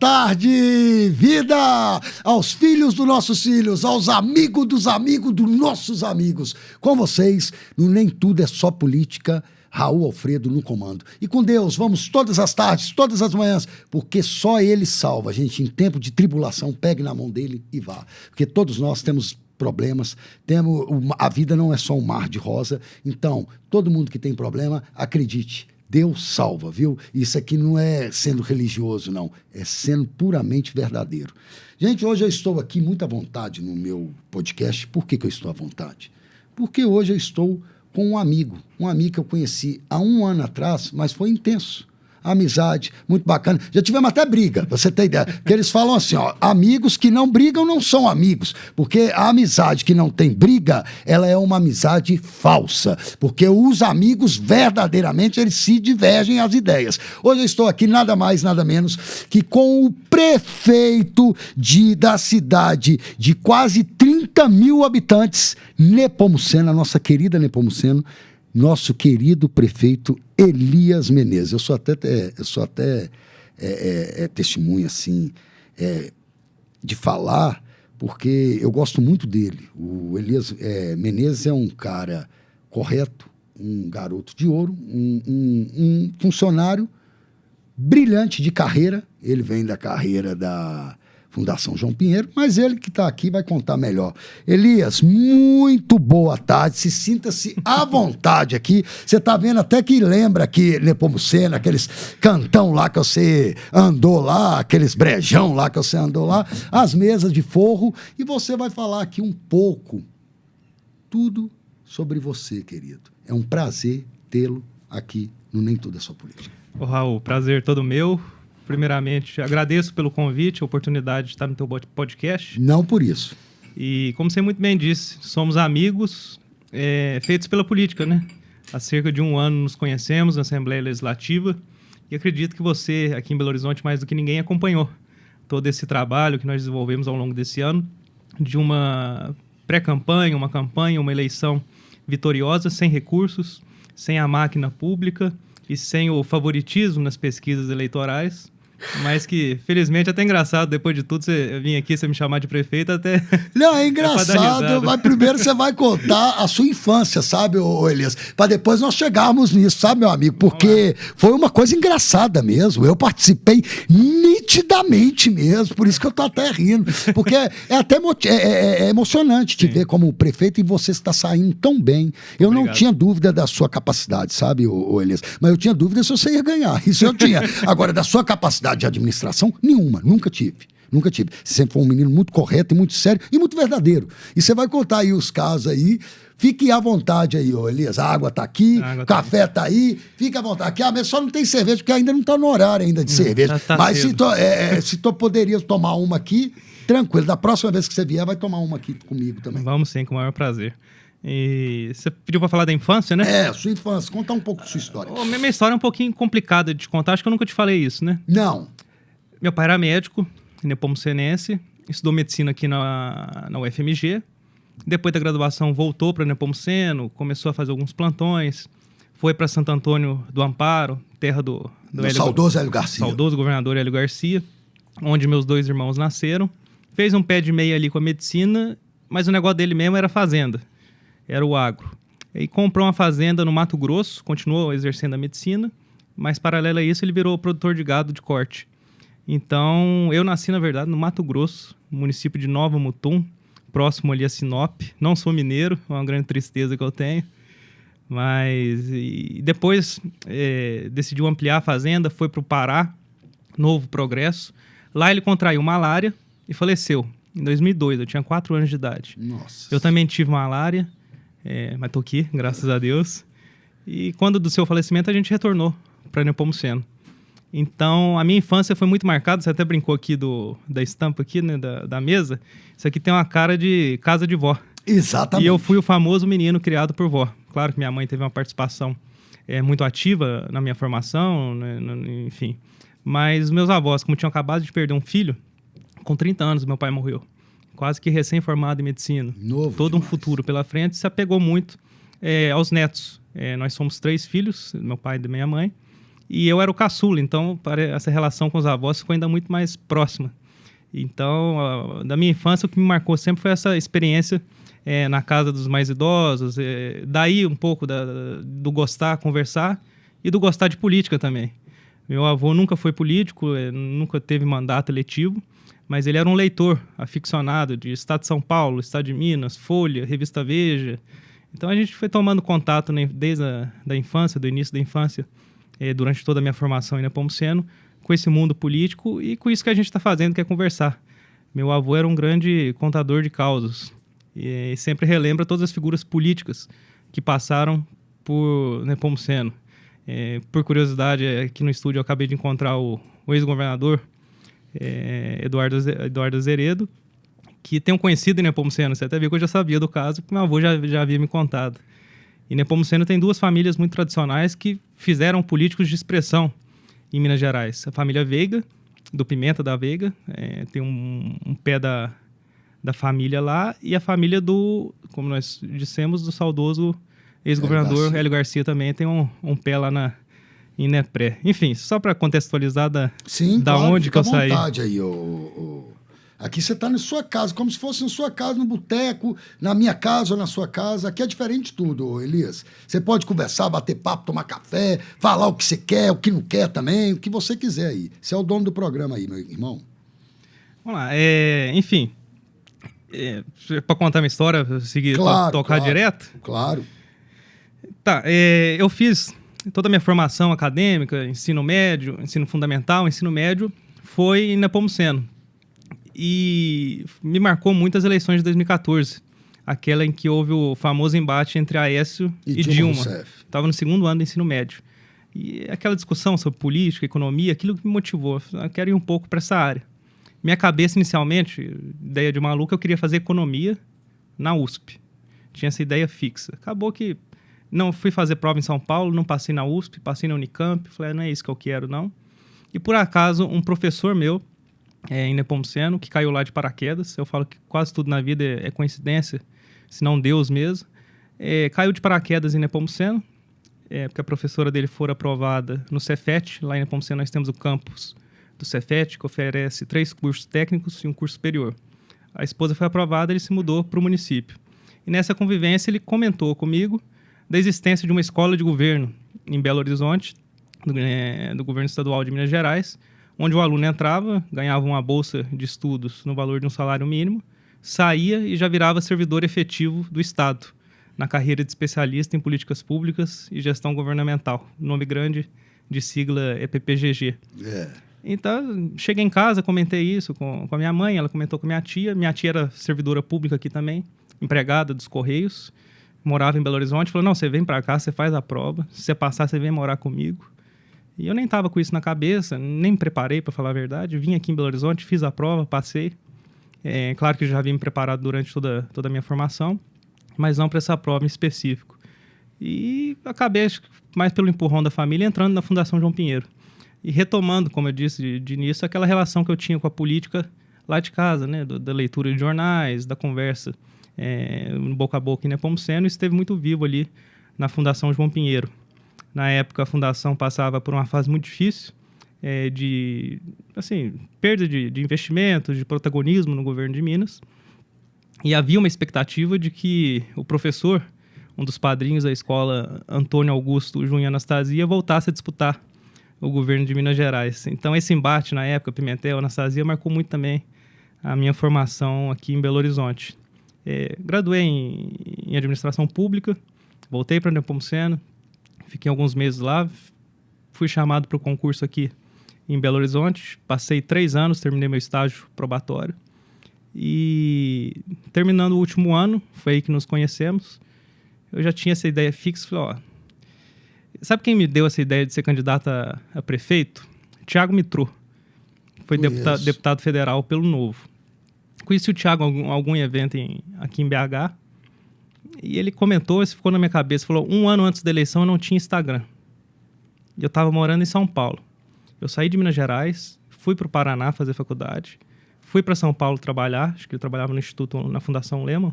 tarde, vida! Aos filhos dos nossos filhos, aos amigos dos nossos amigos. Com vocês, no Nem Tudo é Só Política, Raul Alfredo no comando. E com Deus, vamos todas as tardes, todas as manhãs, porque só Ele salva. Gente, em tempo de tribulação, pegue na mão dele e vá. Porque todos nós temos problemas, a vida não é só um mar de rosa. Então, todo mundo que tem problema, acredite, Deus salva, viu? Isso aqui não é sendo religioso, não. É sendo puramente verdadeiro. Gente, hoje eu estou aqui muito à vontade no meu podcast. Por que eu estou à vontade? Porque hoje eu estou com um amigo que eu conheci há 1 ano atrás, mas foi intenso. Amizade, muito bacana. Já tivemos até briga, pra você ter ideia. Porque eles falam assim, ó, amigos que não brigam não são amigos. Porque a amizade que não tem briga, ela é uma amizade falsa. Porque os amigos, verdadeiramente, eles se divergem as ideias. Hoje eu estou aqui nada mais, nada menos que com o prefeito da cidade de quase 30 mil habitantes, Nepomuceno, a nossa querida Nepomuceno, nosso querido prefeito Elias Menezes. Eu sou até testemunha assim, de falar, porque eu gosto muito dele. O Elias Menezes é um cara correto, um garoto de ouro, um funcionário brilhante de carreira. Ele vem da carreira da Fundação João Pinheiro, mas ele que está aqui vai contar melhor. Elias, muito boa tarde, sinta-se à vontade aqui. Você está vendo até que lembra aqui Nepomuceno, aqueles cantão lá que você andou lá, aqueles brejão lá que você andou lá, as mesas de forro, e você vai falar aqui um pouco, tudo sobre você, querido. É um prazer tê-lo aqui no Nem Tudo é Só Política. Ô, Raul, prazer todo meu. Primeiramente, agradeço pelo convite, a oportunidade de estar no teu podcast. Não por isso. E, como você muito bem disse, somos amigos feitos pela política, né? Há cerca de 1 ano nos conhecemos na Assembleia Legislativa e acredito que você, aqui em Belo Horizonte, mais do que ninguém, acompanhou todo esse trabalho que nós desenvolvemos ao longo desse ano, de uma pré-campanha, uma campanha, uma eleição vitoriosa, sem recursos, sem a máquina pública e sem o favoritismo nas pesquisas eleitorais. Mas que, felizmente, é até engraçado, depois de tudo, você vir aqui, você me chamar de prefeito, até... Não, é engraçado, mas primeiro você vai contar a sua infância, sabe, Elias? Para depois nós chegarmos nisso, sabe, meu amigo? Porque foi uma coisa engraçada mesmo. Eu participei nitidamente mesmo, por isso que eu tô até rindo. Porque é até emocionante te ver como prefeito e você está saindo tão bem. Eu Obrigado. Não tinha dúvida da sua capacidade, sabe, Elias? Mas eu tinha dúvida se você ia ganhar. Isso eu tinha. Agora, da sua capacidade de administração, nenhuma, nunca tive. Você sempre foi um menino muito correto e muito sério e muito verdadeiro. E você vai contar aí os casos aí. Fique à vontade aí, Elias. A água tá aqui, o café tá aí. Fique à vontade. Aqui a mesa só não tem cerveja, porque ainda não tá no horário ainda de cerveja. Tá mas se tu poderia tomar uma aqui, tranquilo. Da próxima vez que você vier, vai tomar uma aqui comigo também. Vamos sim, com o maior prazer. E você pediu para falar da infância, né? Sua infância. Contar um pouco da sua história. Minha história é um pouquinho complicada de te contar. Acho que eu nunca te falei isso, né? Não. Meu pai era médico, nepomucenense, estudou medicina aqui na UFMG. Depois da graduação voltou para Nepomuceno, começou a fazer alguns plantões, foi para Santo Antônio do Amparo, terra do saudoso Hélio Garcia. Saudoso governador Hélio Garcia, onde meus 2 irmãos nasceram. Fez um pé de meia ali com a medicina, mas o negócio dele mesmo era fazenda. Era o agro. E comprou uma fazenda no Mato Grosso, continuou exercendo a medicina, mas paralelo a isso ele virou produtor de gado de corte. Então, eu nasci, na verdade, no Mato Grosso, município de Nova Mutum, próximo ali a Sinop. Não sou mineiro, é uma grande tristeza que eu tenho. Mas depois decidiu ampliar a fazenda, foi para o Pará, Novo Progresso. Lá ele contraiu malária e faleceu. Em 2002, eu tinha 4 anos de idade. Nossa. Eu também tive malária. Mas tô aqui, graças a Deus. E quando do seu falecimento, a gente retornou para Nepomuceno. Então, a minha infância foi muito marcada. Você até brincou aqui da estampa aqui, né, da mesa. Isso aqui tem uma cara de casa de vó. Exatamente. E eu fui o famoso menino criado por vó. Claro que minha mãe teve uma participação muito ativa na minha formação, né, enfim. Mas meus avós, como tinham acabado de perder um filho, com 30 anos meu pai morreu. Quase que recém-formado em medicina. Novo todo demais. Um futuro pela frente, se apegou muito aos netos. Nós somos 3 filhos, meu pai e da minha mãe, E eu era o caçula, então essa relação com os avós ficou ainda muito mais próxima. Então, da minha infância, o que me marcou sempre foi essa experiência na casa dos mais idosos, daí um pouco do gostar, conversar, e do gostar de política também. Meu avô nunca foi político, nunca teve mandato eletivo, mas ele era um leitor aficionado de Estado de São Paulo, Estado de Minas, Folha, Revista Veja. Então a gente foi tomando contato, né, desde da infância, do início da infância, durante toda a minha formação em Nepomuceno, com esse mundo político e com isso que a gente está fazendo, que é conversar. Meu avô era um grande contador de causos e sempre relembra todas as figuras políticas que passaram por Nepomuceno. Por curiosidade, aqui no estúdio eu acabei de encontrar o ex-governador Eduardo Azeredo, que tem um conhecido em Nepomuceno. Você até viu que eu já sabia do caso, porque meu avô já havia me contado. E Nepomuceno tem duas famílias muito tradicionais que fizeram políticos de expressão em Minas Gerais. A família Veiga, do Pimenta da Veiga, tem um pé da família lá, e a família do, como nós dissemos, do saudoso ex-governador Hélio Garcia também tem um pé lá em Nepré. Enfim, só para contextualizar claro, onde que eu saí. Vontade aí, Aqui você está na sua casa, como se fosse na sua casa, no boteco, na minha casa ou na sua casa. Aqui é diferente de tudo, Elias. Você pode conversar, bater papo, tomar café, falar o que você quer, o que não quer também, o que você quiser aí. Você é o dono do programa aí, meu irmão. Vamos lá, enfim, para contar minha história, seguir, tocar direto? Claro. Tá, eu fiz toda a minha formação acadêmica, ensino médio, ensino fundamental, ensino médio, foi em Nepomuceno. E me marcou muito as eleições de 2014, aquela em que houve o famoso embate entre Aécio e Dilma. Estava no segundo ano do ensino médio. E aquela discussão sobre política, economia, aquilo que me motivou. Eu quero ir um pouco para essa área. Minha cabeça, inicialmente, ideia de maluco, eu queria fazer economia na USP. Tinha essa ideia fixa. Acabou que não fui fazer prova em São Paulo, não passei na USP, passei na Unicamp. Falei, não é isso que eu quero, não. E, por acaso, um professor meu, em Nepomuceno, que caiu lá de paraquedas, eu falo que quase tudo na vida é coincidência, se não Deus mesmo, caiu de paraquedas em Nepomuceno, porque a professora dele foi aprovada no Cefet. Lá em Nepomuceno nós temos o campus do Cefet, que oferece 3 cursos técnicos e um curso superior. A esposa foi aprovada, ele se mudou para o município. E nessa convivência ele comentou comigo da existência de uma escola de governo em Belo Horizonte, do governo estadual de Minas Gerais, onde o aluno entrava, ganhava uma bolsa de estudos no valor de um salário mínimo, saía e já virava servidor efetivo do Estado, na carreira de especialista em políticas públicas e gestão governamental. Nome grande de sigla é PPGG. Então, cheguei em casa, comentei isso com a minha mãe, ela comentou com a minha tia. Minha tia era servidora pública aqui também, empregada dos Correios, morava em Belo Horizonte. Falou, não, você vem para cá, você faz a prova, se você passar, você vem morar comigo. E eu nem estava com isso na cabeça, nem me preparei, para falar a verdade. Vim aqui em Belo Horizonte, fiz a prova, passei. Claro que já havia me preparado durante toda a minha formação, mas não para essa prova em específico. E acabei, mais pelo empurrão da família, entrando na Fundação João Pinheiro. E retomando, como eu disse de início, aquela relação que eu tinha com a política lá de casa, né? Da leitura de jornais, da conversa no boca a boca em Nepomuceno, esteve muito vivo ali na Fundação João Pinheiro. Na época, a Fundação passava por uma fase muito difícil, de perda de investimentos, de protagonismo no governo de Minas. E havia uma expectativa de que o professor, um dos padrinhos da escola, Antônio Augusto Junho Anastasia, voltasse a disputar o governo de Minas Gerais. Então, esse embate na época, Pimentel, Anastasia, marcou muito também a minha formação aqui em Belo Horizonte. Graduei em administração pública, voltei para Nepomuceno, fiquei alguns meses lá, fui chamado para o concurso aqui em Belo Horizonte, passei 3 anos, terminei meu estágio probatório. E terminando o último ano, foi aí que nos conhecemos, eu já tinha essa ideia fixa, falei, sabe quem me deu essa ideia de ser candidato a prefeito? Thiago Mitrô, foi deputado federal pelo Novo. Conheci o Thiago em algum evento aqui em BH, e ele comentou, isso ficou na minha cabeça, falou, 1 ano antes da eleição eu não tinha Instagram. E eu estava morando em São Paulo. Eu saí de Minas Gerais, fui para o Paraná fazer faculdade, fui para São Paulo trabalhar, acho que eu trabalhava no Instituto, na Fundação Lehman,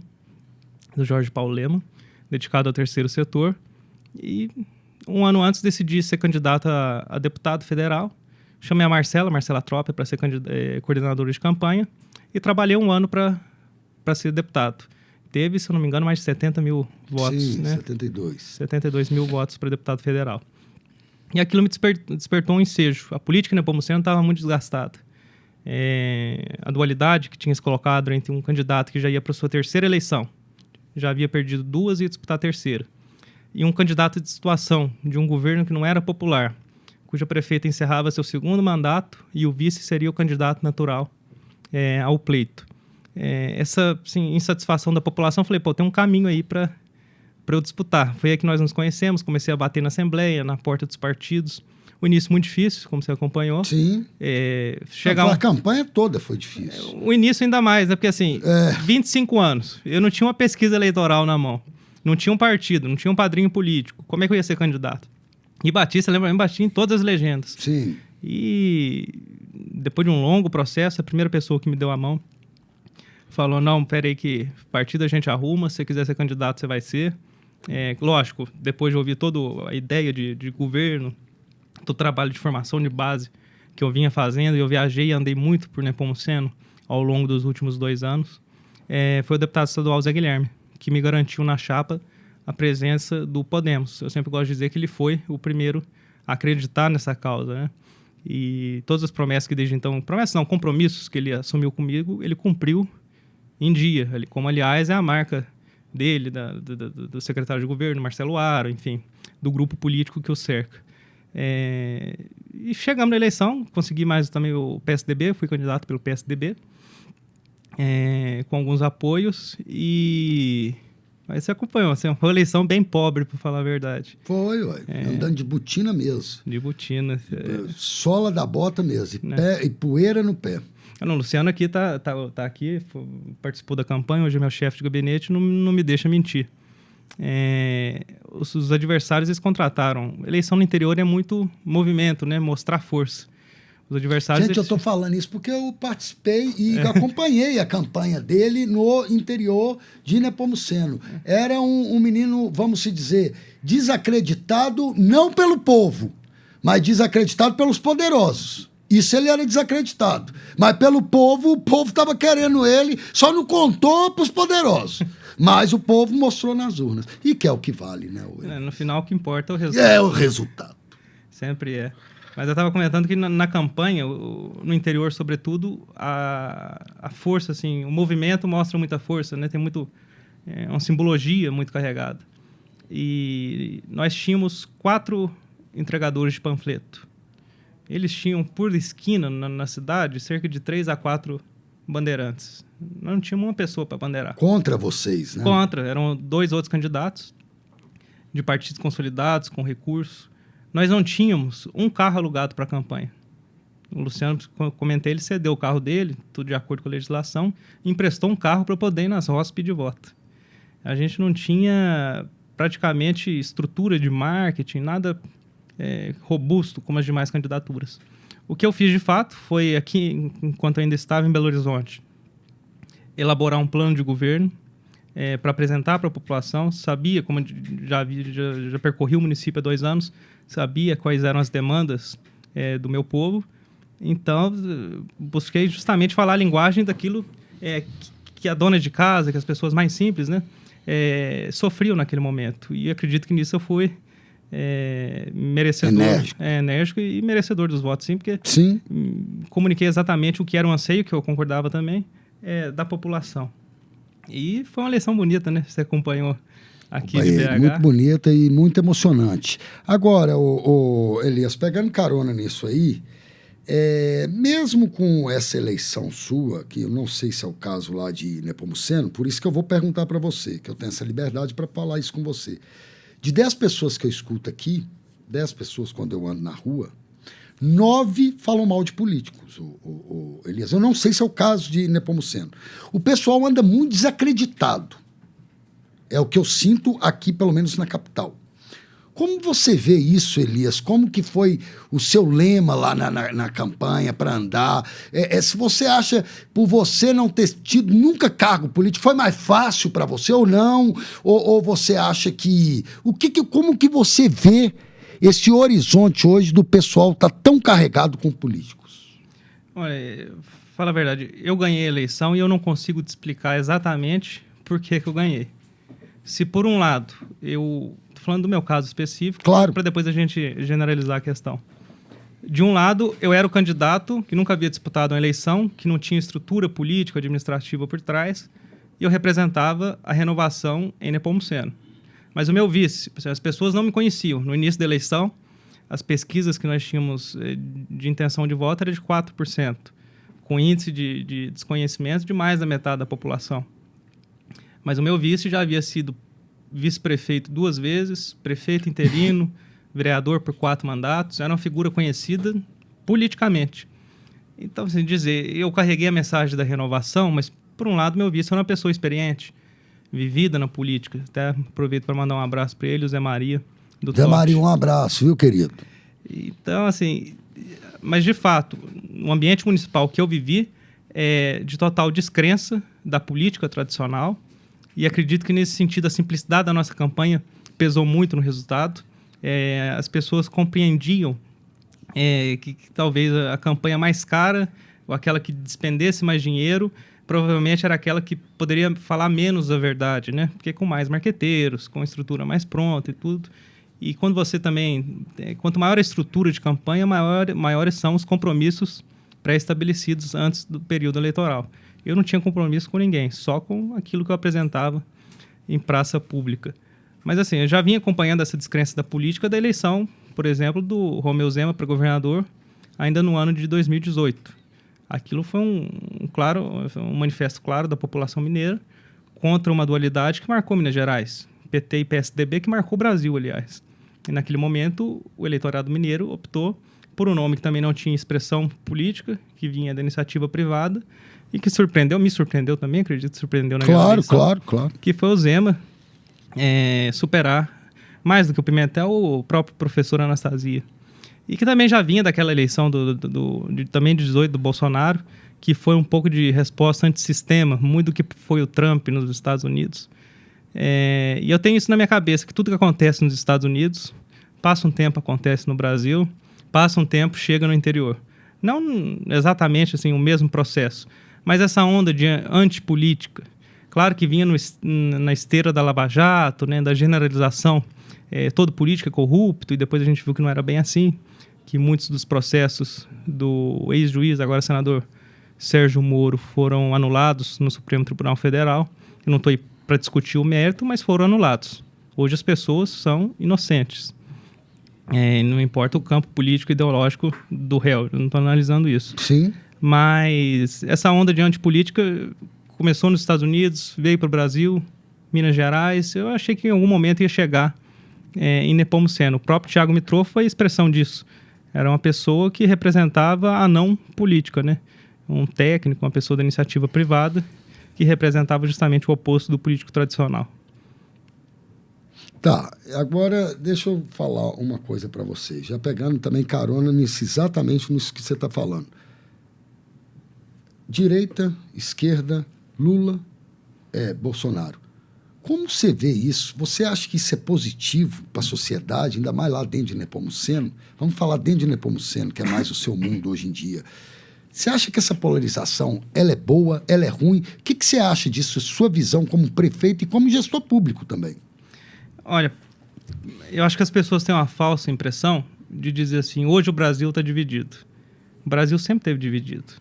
do Jorge Paulo Lehman, dedicado ao terceiro setor. E Um ano antes decidi ser candidato a deputado federal. Chamei a Marcela Tropper, para ser coordenadora de campanha. E trabalhei um ano para ser deputado. Teve, se eu não me engano, mais de 70 mil votos. Sim, né? 72 mil votos para deputado federal. E aquilo me despertou um ensejo. A política em Nepomuceno estava muito desgastada. A dualidade que tinha se colocado entre um candidato que já ia para sua terceira eleição, já havia perdido 2 e ia disputar a terceira, e um candidato de situação de um governo que não era popular, cuja prefeita encerrava seu 2º mandato e o vice seria o candidato natural ao pleito. Essa insatisfação da população, eu falei, tem um caminho aí para eu disputar. Foi aí que nós nos conhecemos, comecei a bater na Assembleia, na porta dos partidos. O início muito difícil, como você acompanhou. Sim. A campanha toda foi difícil. O início ainda mais, né? Porque 25 anos, eu não tinha uma pesquisa eleitoral na mão, não tinha um partido, não tinha um padrinho político. Como é que eu ia ser candidato? E bati, você lembra? Eu bati em todas as legendas. Sim. E depois de um longo processo, a primeira pessoa que me deu a mão falou, não, peraí que partido a gente arruma, se você quiser ser candidato, você vai ser. Lógico, depois de ouvir toda a ideia de governo, do trabalho de formação de base que eu vinha fazendo, e eu viajei e andei muito por Nepomuceno ao longo dos últimos 2 anos, foi o deputado estadual Zé Guilherme, que me garantiu na chapa a presença do Podemos. Eu sempre gosto de dizer que ele foi o primeiro a acreditar nessa causa, né? E todas as promessas que desde então... Promessas não, compromissos que ele assumiu comigo, ele cumpriu em dia. Como, aliás, é a marca dele, do secretário de governo, Marcelo Aro, enfim, do grupo político que o cerca. E chegamos na eleição, consegui mais também o PSDB, fui candidato pelo PSDB, com alguns apoios, mas você acompanhou, foi uma eleição bem pobre, para falar a verdade. Foi, andando de botina mesmo. De botina. Sola da bota mesmo, e poeira no pé. O Luciano aqui tá aqui, participou da campanha, hoje é meu chefe de gabinete, não me deixa mentir. Os adversários, eles contrataram. Eleição no interior é muito movimento, né? Mostrar força. Os adversários... Gente, eu estou falando isso porque eu participei e acompanhei a campanha dele no interior de Nepomuceno. Era um menino, vamos se dizer, desacreditado não pelo povo, mas desacreditado pelos poderosos. Isso ele era desacreditado. Mas pelo povo, o povo estava querendo ele, só não contou para os poderosos. Mas o povo mostrou nas urnas. E que é o que vale, né? No final, o que importa é o resultado. É o resultado. Sempre é. Mas eu estava comentando que na campanha, no interior, sobretudo, a força, assim, o movimento mostra muita força, né? Tem uma simbologia muito carregada. E nós tínhamos 4 entregadores de panfleto. Eles tinham, por esquina, na cidade, cerca de 3 a 4 bandeirantes. Nós não tínhamos uma pessoa para bandeirar. Contra vocês, né? Contra. Eram 2 outros candidatos de partidos consolidados, com recursos. Nós não tínhamos um carro alugado para a campanha. O Luciano, como eu comentei, ele cedeu o carro dele, tudo de acordo com a legislação, e emprestou um carro para poder ir nas roças pedir voto. A gente não tinha praticamente estrutura de marketing, nada robusto como as demais candidaturas. O que eu fiz de fato foi, aqui, enquanto eu ainda estava em Belo Horizonte, elaborar um plano de governo para apresentar para a população. Sabia, como já percorri o município há 2 anos, sabia quais eram as demandas do meu povo. Então, busquei justamente falar a linguagem daquilo que a dona de casa, que as pessoas mais simples, né, sofriam naquele momento. E acredito que nisso eu fui merecedor, enérgico e merecedor dos votos, sim, porque comuniquei exatamente o que era um anseio, que eu concordava também, da população. E foi uma eleição bonita, né? Você acompanhou aqui de BH. Muito bonita e muito emocionante. Agora, Elias, pegando carona nisso aí, mesmo com essa eleição sua, que eu não sei se é o caso lá de Nepomuceno, por isso que eu vou perguntar para você, que eu tenho essa liberdade para falar isso com você. De 10 pessoas que eu escuto aqui, 10 pessoas quando eu ando na rua, 9 falam mal de políticos, Elias. Eu não sei se é o caso de Nepomuceno. O pessoal anda muito desacreditado. É o que eu sinto aqui, pelo menos na capital. Como você vê isso, Elias? Como que foi o seu lema lá na campanha para andar? Se você acha, por você não ter tido nunca cargo político, foi mais fácil para você ou não? Ou você acha que... Como que você vê esse horizonte hoje do pessoal tá tão carregado com políticos? Olha, fala a verdade, eu ganhei a eleição e eu não consigo te explicar exatamente por que eu ganhei. Se por um lado, tô falando do meu caso específico, claro, para depois a gente generalizar a questão. De um lado, eu era o candidato que nunca havia disputado uma eleição, que não tinha estrutura política, administrativa por trás, e eu representava a renovação em Nepomuceno. Mas o meu vice, as pessoas não me conheciam. No início da eleição, as pesquisas que nós tínhamos de intenção de voto era de 4%, com índice de desconhecimento de mais da metade da população. Mas o meu vice já havia sido vice-prefeito 2 vezes, prefeito interino, vereador por 4 mandatos, era uma figura conhecida politicamente. Então, assim dizer, eu carreguei a mensagem da renovação, mas, por um lado, meu vice era uma pessoa experiente, vivida na política. Até aproveito para mandar um abraço para ele, o Zé Maria, do Zé Tote. Maria, um abraço, viu, querido? Então, assim, mas, de fato, no ambiente municipal que eu vivi, é de total descrença da política tradicional, e acredito que, nesse sentido, a simplicidade da nossa campanha pesou muito no resultado. As pessoas compreendiam que talvez a campanha mais cara, ou aquela que despendesse mais dinheiro, provavelmente era aquela que poderia falar menos a verdade, né? Porque com mais marqueteiros, com estrutura mais pronta e tudo. E quando você também... quanto maior a estrutura de campanha, maiores são os compromissos pré-estabelecidos antes do período eleitoral. Eu não tinha compromisso com ninguém, só com aquilo que eu apresentava em praça pública. Mas, assim, eu já vinha acompanhando essa descrença da política da eleição, por exemplo, do Romeu Zema para governador, ainda no ano de 2018. Aquilo foi um manifesto claro da população mineira contra uma dualidade que marcou Minas Gerais. PT e PSDB, que marcou o Brasil, aliás. E, naquele momento, o eleitorado mineiro optou por um nome que também não tinha expressão política, que vinha da iniciativa privada, e que me surpreendeu também, acredito que surpreendeu na eleição. Claro. Que foi o Zema superar, mais do que o Pimentel, o próprio professor Anastasia. E que também já vinha daquela eleição também de 18 do Bolsonaro, que foi um pouco de resposta antissistema, muito do que foi o Trump nos Estados Unidos. E eu tenho isso na minha cabeça, que tudo que acontece nos Estados Unidos, passa um tempo, acontece no Brasil, passa um tempo, chega no interior. Não exatamente assim, o mesmo processo, mas essa onda de antipolítica, claro que vinha na esteira da Lava Jato, né, da generalização, todo político é corrupto, e depois a gente viu que não era bem assim, que muitos dos processos do ex-juiz, agora senador Sérgio Moro, foram anulados no Supremo Tribunal Federal. Eu não estou aí para discutir o mérito, mas foram anulados. Hoje as pessoas são inocentes. Não importa o campo político e ideológico do réu, eu não estou analisando isso. Sim. Mas essa onda de antipolítica começou nos Estados Unidos, veio para o Brasil, Minas Gerais. Eu achei que em algum momento ia chegar em Nepomuceno. O próprio Thiago Mitrô foi a expressão disso. Era uma pessoa que representava a não política, né? Um técnico, uma pessoa da iniciativa privada, que representava justamente o oposto do político tradicional. Tá, agora deixa eu falar uma coisa para você, já pegando também carona exatamente nisso que você está falando. Direita, esquerda, Lula, Bolsonaro. Como você vê isso? Você acha que isso é positivo para a sociedade, ainda mais lá dentro de Nepomuceno? Vamos falar dentro de Nepomuceno, que é mais o seu mundo hoje em dia. Você acha que essa polarização, ela é boa, ela é ruim? O que você acha disso, sua visão como prefeito e como gestor público também? Olha, eu acho que as pessoas têm uma falsa impressão de dizer assim, hoje o Brasil está dividido. O Brasil sempre esteve dividido.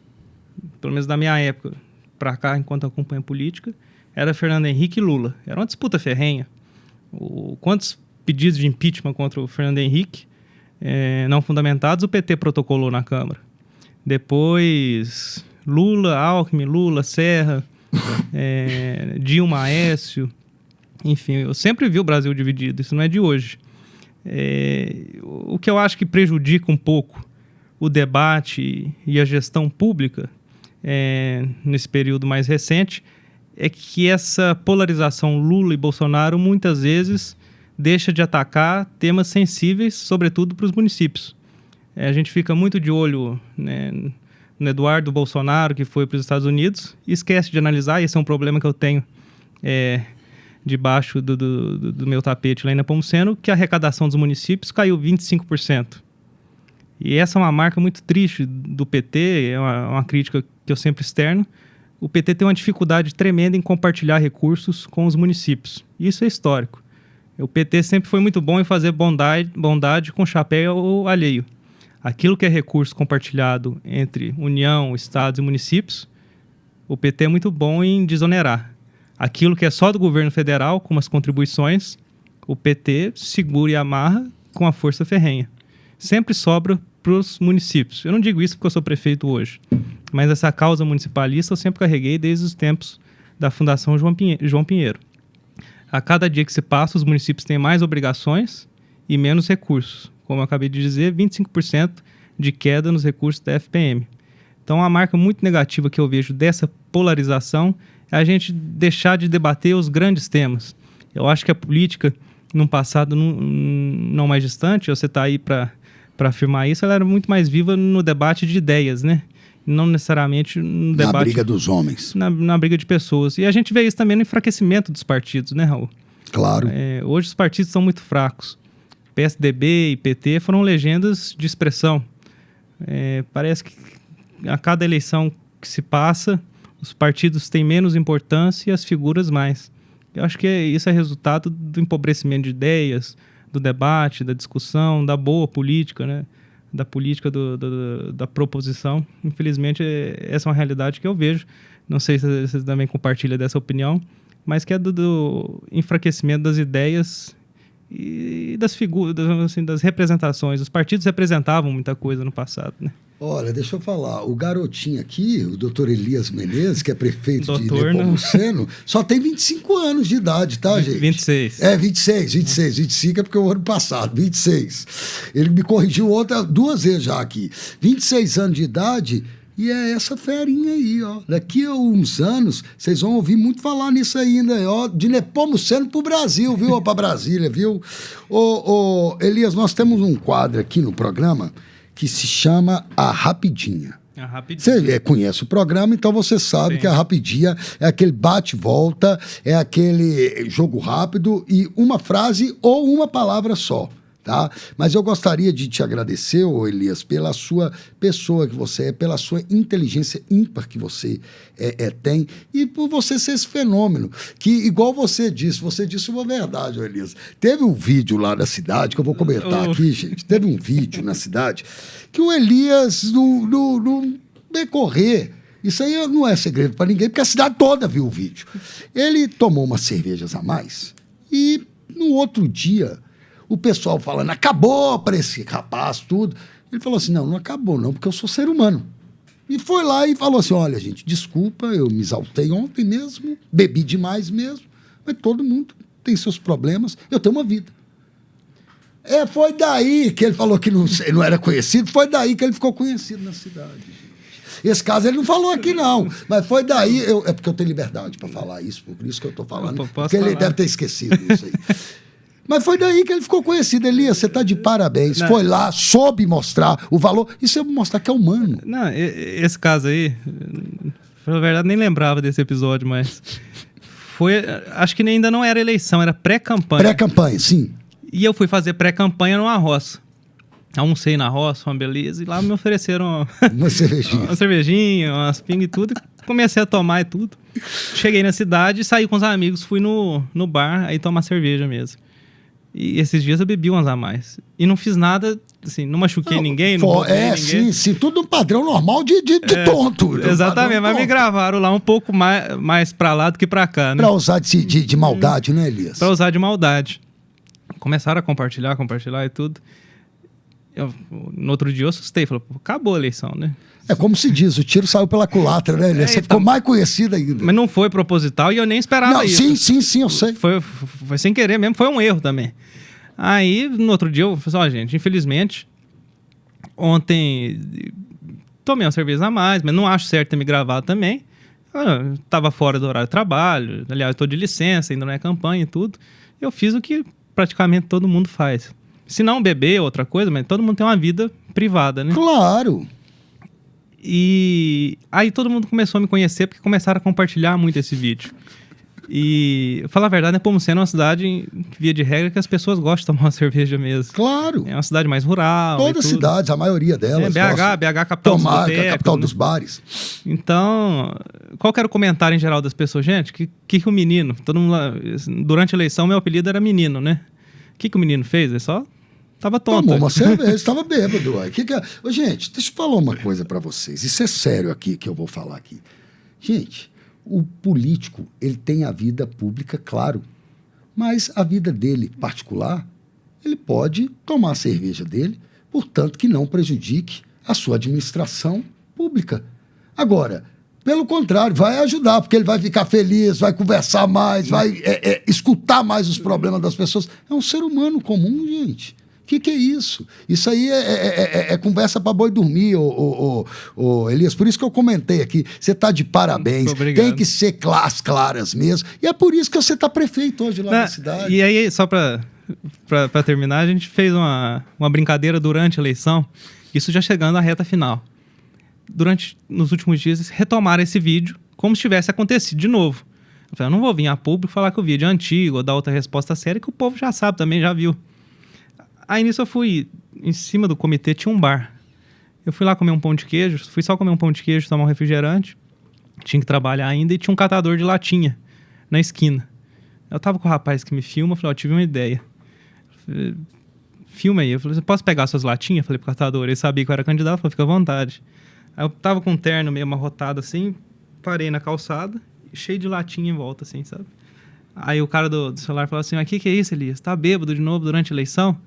Pelo menos da minha época para cá, enquanto acompanho política, era Fernando Henrique e Lula. Era uma disputa ferrenha. Quantos pedidos de impeachment contra o Fernando Henrique não fundamentados o PT protocolou na Câmara? Depois, Lula, Alckmin, Lula, Serra, Dilma, Aécio. Enfim, eu sempre vi o Brasil dividido, isso não é de hoje. O que eu acho que prejudica um pouco o debate e a gestão pública nesse período mais recente é que essa polarização Lula e Bolsonaro muitas vezes deixa de atacar temas sensíveis, sobretudo para os municípios. A gente fica muito de olho, né, no Eduardo Bolsonaro, que foi para os Estados Unidos, e esquece de analisar, e esse é um problema que eu tenho debaixo do meu tapete lá em Nepomuceno, que a arrecadação dos municípios caiu 25%. E essa é uma marca muito triste do PT, é uma crítica que eu sempre externo. O PT tem uma dificuldade tremenda em compartilhar recursos com os municípios. Isso é histórico. O PT sempre foi muito bom em fazer bondade com chapéu alheio. Aquilo que é recurso compartilhado entre União, Estados e municípios, o PT é muito bom em desonerar. Aquilo que é só do governo federal, como as contribuições, o PT segura e amarra com a força ferrenha. Sempre sobra para os municípios. Eu não digo isso porque eu sou prefeito hoje, mas essa causa municipalista eu sempre carreguei desde os tempos da Fundação João Pinheiro. A cada dia que se passa, os municípios têm mais obrigações e menos recursos. Como eu acabei de dizer, 25% de queda nos recursos da FPM. Então, uma marca muito negativa que eu vejo dessa polarização é a gente deixar de debater os grandes temas. Eu acho que a política, num passado não mais distante, você está aí para afirmar isso, ela era muito mais viva no debate de ideias, né? Não necessariamente no debate... Na briga dos homens. Na briga de pessoas. E a gente vê isso também no enfraquecimento dos partidos, né, Raul? Claro. Hoje os partidos são muito fracos. PSDB e PT foram legendas de expressão. Parece que a cada eleição que se passa, os partidos têm menos importância e as figuras mais. Eu acho que isso é resultado do empobrecimento de ideias, do debate, da discussão, da boa política, né? Da política da proposição. Infelizmente, essa é uma realidade que eu vejo. Não sei se vocês também compartilham dessa opinião, mas que é do enfraquecimento das ideias e das figuras, assim, das representações. Os partidos representavam muita coisa no passado, né? Olha, deixa eu falar, o garotinho aqui, o doutor Elias Menezes, que é prefeito de Doutor, Nepomuceno, só tem 25 anos de idade, tá, gente? 26. 25 é porque é o ano passado, 26. Ele me corrigiu duas vezes já aqui. 26 anos de idade e é essa ferinha aí, ó. Daqui a uns anos, vocês vão ouvir muito falar nisso ainda, ó, de Nepomuceno pro Brasil, viu? Para Brasília, viu? Elias, nós temos um quadro aqui no programa que se chama A Rapidinha. A Rapidinha. Você conhece o programa, então você sabe Sim. que a Rapidinha é aquele bate-volta, é aquele jogo rápido e uma frase ou uma palavra só, tá? Mas eu gostaria de te agradecer, Elias, pela sua pessoa que você é, pela sua inteligência ímpar que você tem e por você ser esse fenômeno, que igual você disse uma verdade, Elias. Teve um vídeo lá na cidade, que eu vou comentar aqui, gente, teve um vídeo na cidade que o Elias, no decorrer, isso aí não é segredo para ninguém, porque a cidade toda viu o vídeo. Ele tomou umas cervejas a mais e no outro dia o pessoal falando, acabou para esse rapaz, tudo. Ele falou assim, não acabou não, porque eu sou ser humano. E foi lá e falou assim, olha, gente, desculpa, eu me exaltei ontem mesmo, bebi demais mesmo, mas todo mundo tem seus problemas, eu tenho uma vida. Foi daí que ele falou que não era conhecido, foi daí que ele ficou conhecido na cidade, gente. Esse caso ele não falou aqui, não. Mas foi daí... é porque eu tenho liberdade para falar isso, por isso que eu estou falando. Porque ele deve ter esquecido isso aí. Mas foi daí que ele ficou conhecido. Elias, você está de parabéns. Não. Foi lá, soube mostrar o valor. E soube mostrar que é humano. Não, esse caso aí... Na verdade, nem lembrava desse episódio, mas... Acho que ainda não era eleição, era pré-campanha. Pré-campanha, sim. E eu fui fazer pré-campanha numa roça. Almocei na roça, uma beleza, e lá me ofereceram uma cervejinha, umas pingas e tudo. Comecei a tomar e tudo. Cheguei na cidade, saí com os amigos, fui no bar, aí tomar cerveja mesmo. E esses dias eu bebi umas a mais. E não fiz nada, assim, não machuquei ninguém, não roubei ninguém. Sim, tudo no padrão normal de tonto. Exatamente, mas me gravaram lá um pouco mais pra lá do que pra cá, né? Pra usar de maldade, né, Elias? Pra usar de maldade. Começaram a compartilhar e tudo. No outro dia eu assustei, falei, acabou a eleição, né? É como se diz, o tiro saiu pela culatra, né? Você ficou mais conhecido ainda. Mas não foi proposital e eu nem esperava isso. Sim, eu sei. Foi sem querer mesmo, foi um erro também. Aí, no outro dia, eu falei assim, gente, infelizmente, ontem tomei uma cerveja a mais, mas não acho certo ter me gravado também. Eu tava fora do horário de trabalho, aliás, eu tô de licença, ainda não é campanha e tudo. Eu fiz o que praticamente todo mundo faz. Se não beber, outra coisa, mas todo mundo tem uma vida privada, né? Claro! E aí todo mundo começou a me conhecer porque começaram a compartilhar muito esse vídeo. E, falar a verdade, Nepomuceno é uma cidade, via de regra, que as pessoas gostam de tomar uma cerveja mesmo. Claro. É uma cidade mais rural. Todas as cidades, a maioria delas. BH, capital dos botecos, capital dos bares. Então, qual que era o comentário em geral das pessoas? Gente, que o menino, todo mundo lá, durante a eleição, meu apelido era menino, né? O que o menino fez? Ele só tava tonto. Tomou uma cerveja, estava bêbado. Ô, gente, deixa eu falar uma coisa para vocês. Isso é sério aqui, que eu vou falar aqui. Gente, o político, ele tem a vida pública, claro. Mas a vida dele particular, ele pode tomar a cerveja dele, portanto que não prejudique a sua administração pública. Agora, pelo contrário, vai ajudar, porque ele vai ficar feliz, vai conversar mais, vai escutar mais os problemas das pessoas. É um ser humano comum, gente. O que é isso? Isso aí é conversa para boi dormir, Elias. Por isso que eu comentei aqui. Você está de parabéns. Tem que ser as claras mesmo. E é por isso que você está prefeito hoje lá na cidade. E aí, só para terminar, a gente fez uma brincadeira durante a eleição, isso já chegando à reta final. Nos últimos dias, retomaram esse vídeo como se tivesse acontecido de novo. Eu falei, eu não vou vir a público falar que o vídeo é antigo ou dar outra resposta séria, que o povo já sabe também, já viu. Aí nisso eu fui, em cima do comitê tinha um bar. Eu fui lá comer um pão de queijo, fui só comer um pão de queijo, tomar um refrigerante. Tinha que trabalhar ainda e tinha um catador de latinha na esquina. Eu tava com o rapaz que me filma, falei, tive uma ideia. Filma aí. Eu falei, posso pegar suas latinhas? Falei pro catador, ele sabia que eu era candidato, falou, fica à vontade. Aí eu tava com um terno meio amarrotado assim, parei na calçada, cheio de latinha em volta assim, sabe? Aí o cara do celular falou assim, mas que é isso, Elias? Tá bêbado de novo durante a eleição?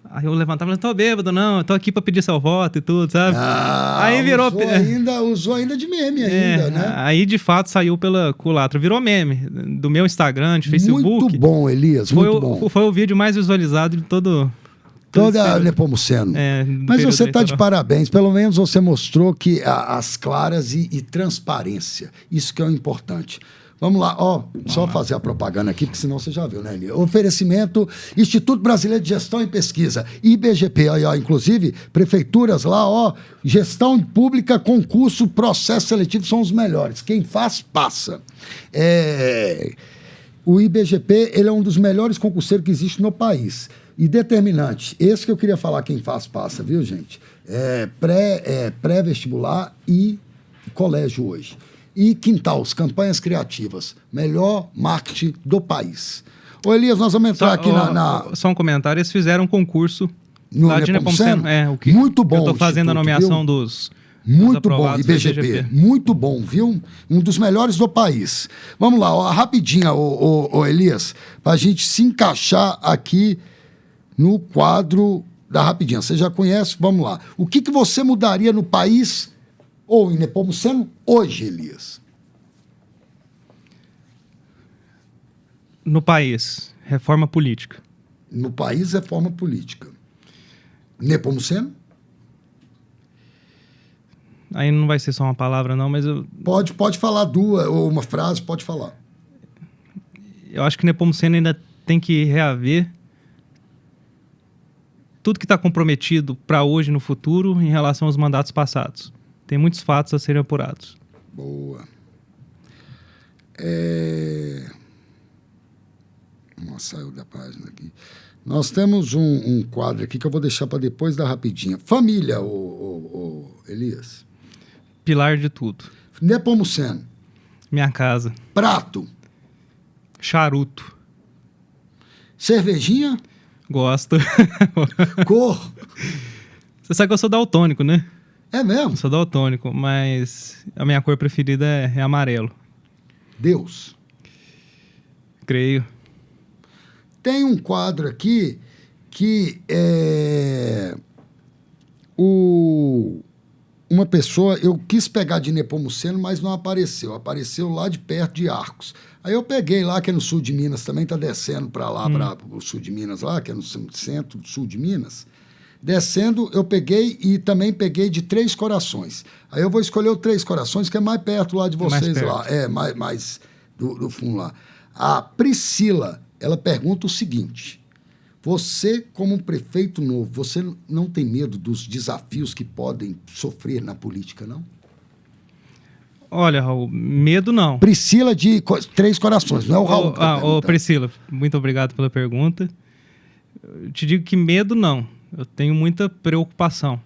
Aí eu levantava e falei, tô bêbado, não, eu tô aqui pra pedir seu voto e tudo, sabe? Aí virou... Usou ainda de meme ainda, né? Aí, de fato, saiu pela culatra. Virou meme do meu Instagram, de Facebook. Muito bom, Elias, muito bom. Foi o vídeo mais visualizado de todo a Nepomuceno. Mas você está de parabéns. Pelo menos você mostrou que as claras e transparência. Isso que é o importante. Vamos lá, só fazer a propaganda aqui, porque senão você já viu, né, Elias? Oferecimento, Instituto Brasileiro de Gestão e Pesquisa, IBGP, inclusive, prefeituras lá, gestão pública, concurso, processo seletivo são os melhores. Quem faz, passa. O IBGP, ele é um dos melhores concurseiros que existe no país. E determinante, esse que eu queria falar, quem faz, passa, viu, gente? Pré-vestibular e colégio hoje. E Quintais, campanhas criativas, melhor marketing do país. Ô Elias, nós vamos entrar aqui Só um comentário, eles fizeram um concurso no lá de Nepomuceno. Muito bom. Eu estou fazendo a nomeação dos muito bom, IBGP. Muito bom, viu? Um dos melhores do país. Vamos lá, rapidinho, ô Elias, para a gente se encaixar aqui no quadro da rapidinha. Você já conhece? Vamos lá. O que você mudaria no país... ou em Nepomuceno, hoje, Elias? No país, reforma política. No país, reforma política. Nepomuceno? Aí não vai ser só uma palavra, não, mas eu... Pode falar duas, ou uma frase, pode falar. Eu acho que Nepomuceno ainda tem que reaver tudo que está comprometido para hoje e no futuro em relação aos mandatos passados. Tem muitos fatos a serem apurados. Boa. Nossa, saiu da página aqui. Nós temos um quadro aqui que eu vou deixar para depois da rapidinha. Família, Elias. Pilar de tudo. Nepomuceno. Minha casa. Prato. Charuto. Cervejinha. Gosto. Cor. Você sabe que eu sou daltônico, né? É mesmo? Eu sou daltônico, mas a minha cor preferida é amarelo. Deus. Creio. Tem um quadro aqui que uma pessoa, eu quis pegar de Nepomuceno, mas não apareceu. Apareceu lá de perto de Arcos. Aí eu peguei lá, que é no sul de Minas, também está descendo para lá, para o sul de Minas lá, que é no centro do sul de Minas. Descendo, eu peguei e também peguei de Três Corações. Aí eu vou escolher o Três Corações, que é mais perto lá de vocês lá. Mais do fundo lá. A Priscila, ela pergunta o seguinte: você, como um prefeito novo, você não tem medo dos desafios que podem sofrer na política, não? Olha, Raul, medo não. Priscila de Três Corações, não é o Raul. Ô, Priscila, muito obrigado pela pergunta. Eu te digo que medo não. Eu tenho muita preocupação.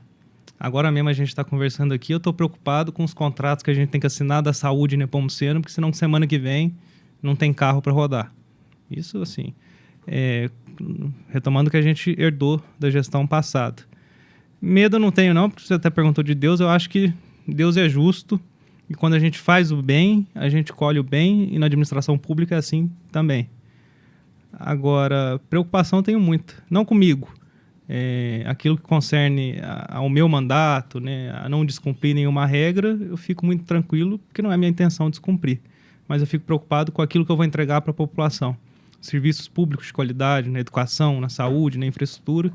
Agora mesmo a gente está conversando aqui, eu estou preocupado com os contratos que a gente tem que assinar da saúde em Nepomuceno, porque senão semana que vem não tem carro para rodar. Isso, assim, retomando o que a gente herdou da gestão passada. Medo eu não tenho não, porque você até perguntou de Deus, eu acho que Deus é justo e quando a gente faz o bem, a gente colhe o bem e na administração pública é assim também. Agora, preocupação eu tenho muita, não comigo. Aquilo que concerne ao meu mandato, né, a não descumprir nenhuma regra, eu fico muito tranquilo, porque não é minha intenção descumprir. Mas eu fico preocupado com aquilo que eu vou entregar para a população. Serviços públicos de qualidade, na educação, na saúde, na infraestrutura.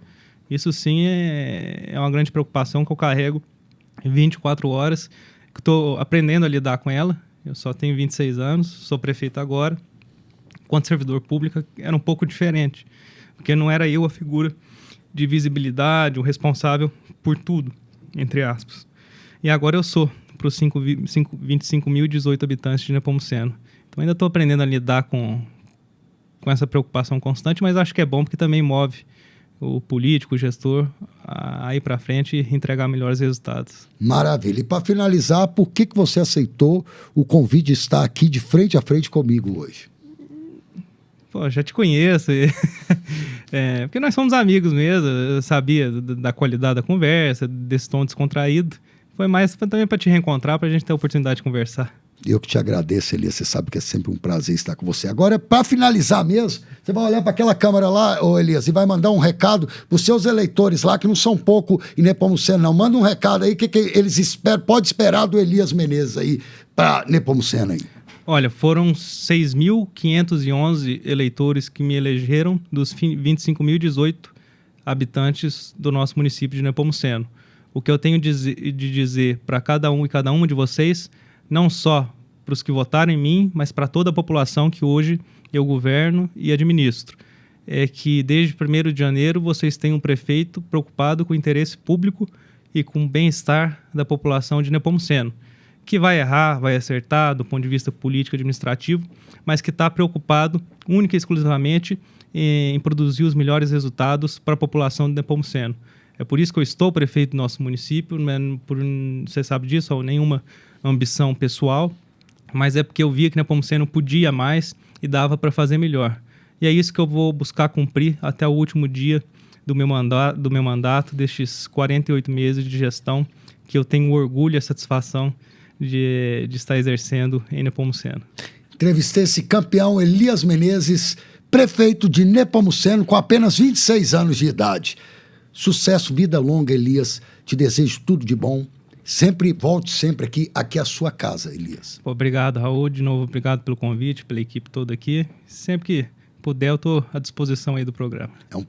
Isso sim é uma grande preocupação que eu carrego 24 horas, que estou aprendendo a lidar com ela. Eu só tenho 26 anos, sou prefeito agora. Enquanto servidor público era um pouco diferente, porque não era eu a figura de visibilidade, o responsável por tudo, entre aspas. E agora eu sou, para os 25.018 habitantes de Nepomuceno. Então ainda estou aprendendo a lidar com essa preocupação constante, mas acho que é bom porque também move o político, o gestor, a ir para frente e entregar melhores resultados. Maravilha. E para finalizar, por que você aceitou o convite de estar aqui de frente a frente comigo hoje? Pô, já te conheço. Porque nós somos amigos mesmo. Eu sabia da qualidade da conversa, desse tom descontraído. Foi mais também para te reencontrar, para a gente ter a oportunidade de conversar. Eu que te agradeço, Elias. Você sabe que é sempre um prazer estar com você. Agora, para finalizar mesmo, você vai olhar para aquela câmera lá, ô Elias, e vai mandar um recado para os seus eleitores lá, que não são pouco em Nepomuceno, não. Manda um recado aí, que eles esperam, pode esperar do Elias Menezes aí para Nepomuceno aí. Olha, foram 6.511 eleitores que me elegeram dos 25.018 habitantes do nosso município de Nepomuceno. O que eu tenho de dizer para cada um e cada uma de vocês, não só para os que votaram em mim, mas para toda a população que hoje eu governo e administro, é que desde 1º de janeiro vocês têm um prefeito preocupado com o interesse público e com o bem-estar da população de Nepomuceno, que vai errar, vai acertar do ponto de vista político e administrativo, mas que está preocupado única e exclusivamente em produzir os melhores resultados para a população de Nepomuceno. É por isso que eu estou prefeito do nosso município, não é você sabe disso, ou nenhuma ambição pessoal, mas é porque eu via que Nepomuceno podia mais e dava para fazer melhor. E é isso que eu vou buscar cumprir até o último dia do meu mandato, destes 48 meses de gestão, que eu tenho orgulho e a satisfação de estar exercendo em Nepomuceno. Entrevistei esse campeão Elias Menezes, prefeito de Nepomuceno, com apenas 26 anos de idade. Sucesso, vida longa, Elias. Te desejo tudo de bom. Volte sempre aqui é a sua casa, Elias. Obrigado, Raul. De novo, obrigado pelo convite, pela equipe toda aqui. Sempre que puder, eu estou à disposição aí do programa. É um